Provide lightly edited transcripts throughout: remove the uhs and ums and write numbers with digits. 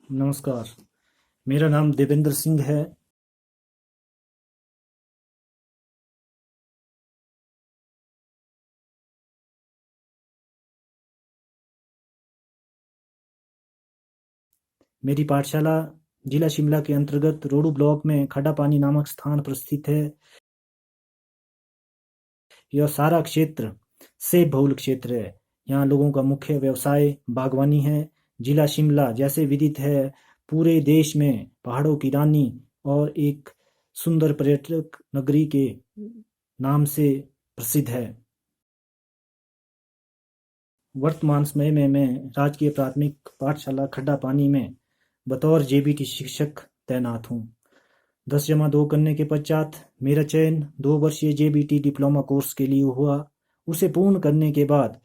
नमस्कार, मेरा नाम देवेंद्र सिंह है। मेरी पाठशाला जिला शिमला के अंतर्गत रोडू ब्लॉक में खड्डा पानी नामक स्थान पर स्थित है। यह सारा क्षेत्र सेब बहुल क्षेत्र है। यहाँ लोगों का मुख्य व्यवसाय बागवानी है। जिला शिमला जैसे विदित है, पूरे देश में पहाड़ों की रानी और एक सुंदर पर्यटक नगरी के नाम से प्रसिद्ध है। वर्तमान समय में मैं राजकीय प्राथमिक पाठशाला खड्डा पानी में बतौर जेबीटी शिक्षक तैनात हूँ। 10+2 करने के पश्चात मेरा चयन 2 वर्षीय जेबीटी डिप्लोमा कोर्स के लिए हुआ। उसे पूर्ण करने के बाद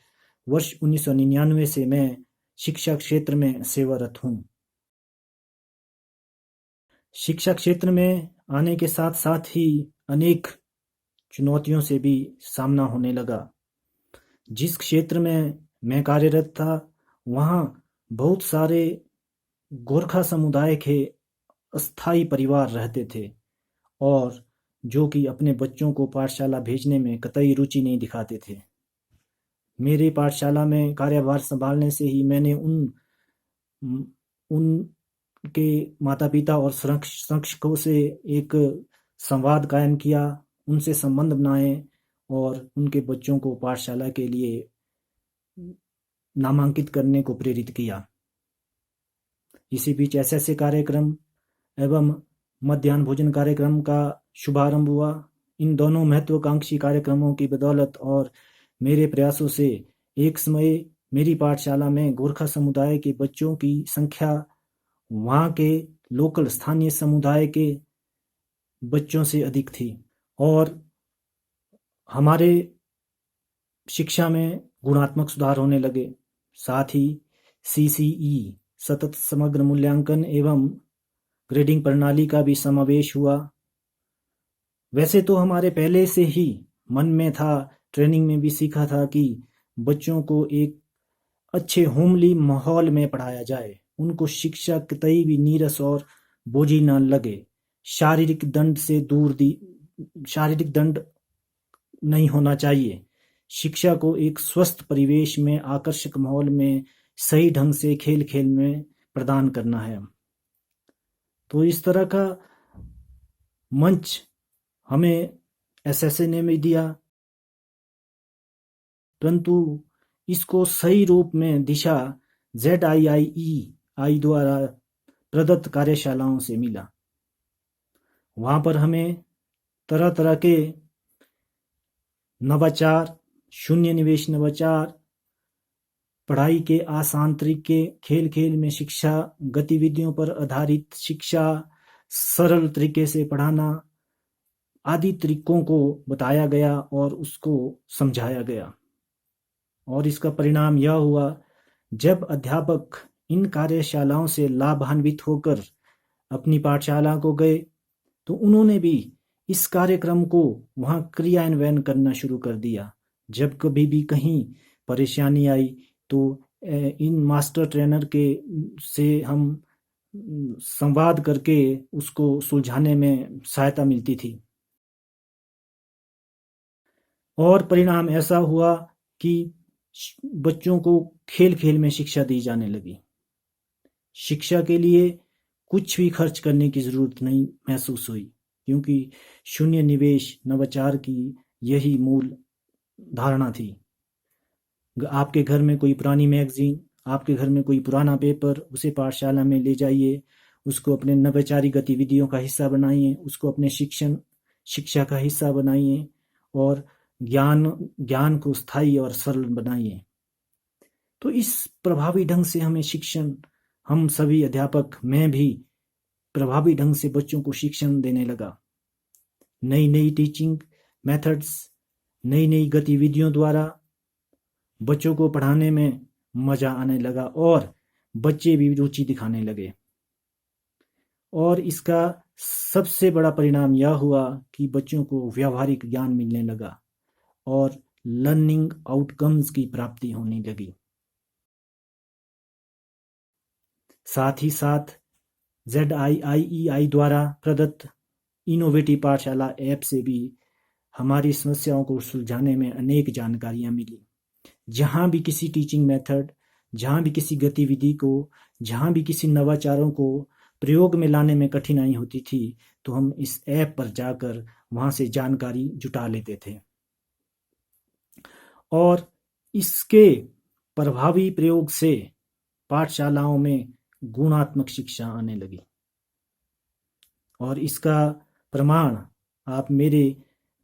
वर्ष 1999 से मैं शिक्षा क्षेत्र में सेवारत हूँ। शिक्षा क्षेत्र में आने के साथ साथ ही अनेक चुनौतियों से भी सामना होने लगा। जिस क्षेत्र में मैं कार्यरत था, वहाँ बहुत सारे गोरखा समुदाय के अस्थायी परिवार रहते थे और जो कि अपने बच्चों को पाठशाला भेजने में कतई रुचि नहीं दिखाते थे। मेरी पाठशाला में कार्यभार संभालने से ही मैंने उनके माता-पिता और शिक्षकों से एक संवाद कायम किया, उनसे संबंध बनाए और उनके बच्चों को पाठशाला के लिए नामांकित करने को प्रेरित किया। इसी बीच ऐसे कार्यक्रम एवं मध्याह्न भोजन कार्यक्रम का शुभारंभ हुआ। इन दोनों महत्वाकांक्षी कार्यक्रमों की बदौलत और मेरे प्रयासों से एक समय मेरी पाठशाला में गोरखा समुदाय के बच्चों की संख्या वहाँ के लोकल स्थानीय समुदाय के बच्चों से अधिक थी और हमारे शिक्षा में गुणात्मक सुधार होने लगे। साथ ही सीसीई सतत समग्र मूल्यांकन एवं ग्रेडिंग प्रणाली का भी समावेश हुआ। वैसे तो हमारे पहले से ही मन में था, ट्रेनिंग में भी सीखा था कि बच्चों को एक अच्छे होमली माहौल में पढ़ाया जाए, उनको शिक्षा कतई भी नीरस और बोझी न लगे। शारीरिक दंड से दूर शारीरिक दंड नहीं होना चाहिए। शिक्षा को एक स्वस्थ परिवेश में, आकर्षक माहौल में, सही ढंग से खेल खेल में प्रदान करना है। तो इस तरह का मंच हमें एसएसए ने भी दिया, परंतु इसको सही रूप में दिशा ZIIEI द्वारा प्रदत्त कार्यशालाओं से मिला। वहाँ पर हमें तरह तरह के नवाचार, शून्य निवेश नवाचार, पढ़ाई के आसान तरीके, खेल खेल में शिक्षा, गतिविधियों पर आधारित शिक्षा, सरल तरीके से पढ़ाना आदि तरीकों को बताया गया और उसको समझाया गया। और इसका परिणाम यह हुआ, जब अध्यापक इन कार्यशालाओं से लाभान्वित होकर अपनी पाठशाला को गए तो उन्होंने भी इस कार्यक्रम को वहाँ क्रियान्वयन करना शुरू कर दिया। जब कभी भी कहीं परेशानी आई तो इन मास्टर ट्रेनर के से हम संवाद करके उसको सुलझाने में सहायता मिलती थी। और परिणाम ऐसा हुआ कि बच्चों को खेल खेल में शिक्षा दी जाने लगी। शिक्षा के लिए कुछ भी खर्च करने की ज़रूरत नहीं महसूस हुई, क्योंकि शून्य निवेश नवाचार की यही मूल धारणा थी। आपके घर में कोई पुरानी मैगजीन, आपके घर में कोई पुराना पेपर, उसे पाठशाला में ले जाइए, उसको अपने नवाचारी गतिविधियों का हिस्सा बनाइए, उसको अपने शिक्षा का हिस्सा बनाइए और ज्ञान को स्थायी और सरल बनाइए। तो इस प्रभावी ढंग से हमें शिक्षण, हम सभी अध्यापक, मैं भी प्रभावी ढंग से बच्चों को शिक्षण देने लगा। नई नई टीचिंग मेथड्स, नई नई गतिविधियों द्वारा बच्चों को पढ़ाने में मजा आने लगा और बच्चे भी रुचि दिखाने लगे। और इसका सबसे बड़ा परिणाम यह हुआ कि बच्चों को व्यावहारिक ज्ञान मिलने लगा और लर्निंग आउटकम्स की प्राप्ति होने लगी। साथ ही साथ ZIIEI द्वारा प्रदत्त इनोवेटिव पाठशाला ऐप से भी हमारी समस्याओं को सुलझाने में अनेक जानकारियां मिली। जहाँ भी किसी टीचिंग मेथड, जहाँ भी किसी गतिविधि को, जहाँ भी किसी नवाचारों को प्रयोग में लाने में कठिनाई होती थी, तो हम इस ऐप पर जाकर वहाँ से जानकारी जुटा लेते थे और इसके प्रभावी प्रयोग से पाठशालाओं में गुणात्मक शिक्षा आने लगी। और इसका प्रमाण आप मेरे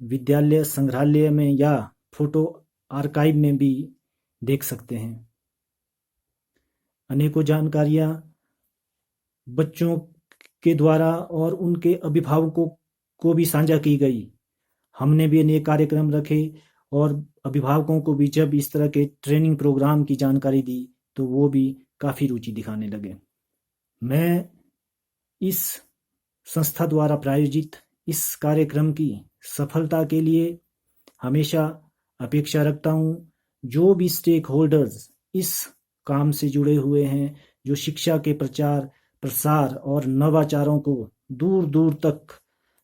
विद्यालय संग्रहालय में या फोटो आर्काइव में भी देख सकते हैं। अनेकों जानकारियां बच्चों के द्वारा और उनके अभिभावकों को भी साझा की गई। हमने भी अनेक कार्यक्रम रखे और अभिभावकों को भी जब इस तरह के ट्रेनिंग प्रोग्राम की जानकारी दी तो वो भी काफ़ी रुचि दिखाने लगे। मैं इस संस्था द्वारा प्रायोजित इस कार्यक्रम की सफलता के लिए हमेशा अपेक्षा रखता हूँ। जो भी स्टेक होल्डर्स इस काम से जुड़े हुए हैं, जो शिक्षा के प्रचार प्रसार और नवाचारों को दूर दूर तक,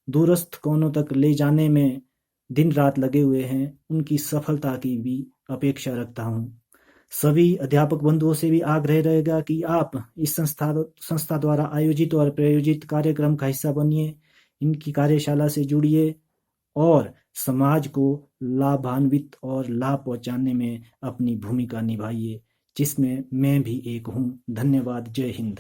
दूरस्थ कोनों तक ले जाने में दिन रात लगे हुए हैं, उनकी सफलता की भी अपेक्षा रखता हूँ। सभी अध्यापक बंधुओं से भी आग्रह रहेगा कि आप इस संस्था द्वारा आयोजित और प्रायोजित कार्यक्रम का हिस्सा बनिए, इनकी कार्यशाला से जुड़िए और समाज को लाभान्वित और लाभ पहुंचाने में अपनी भूमिका निभाइए, जिसमें मैं भी एक हूँ। धन्यवाद। जय हिंद।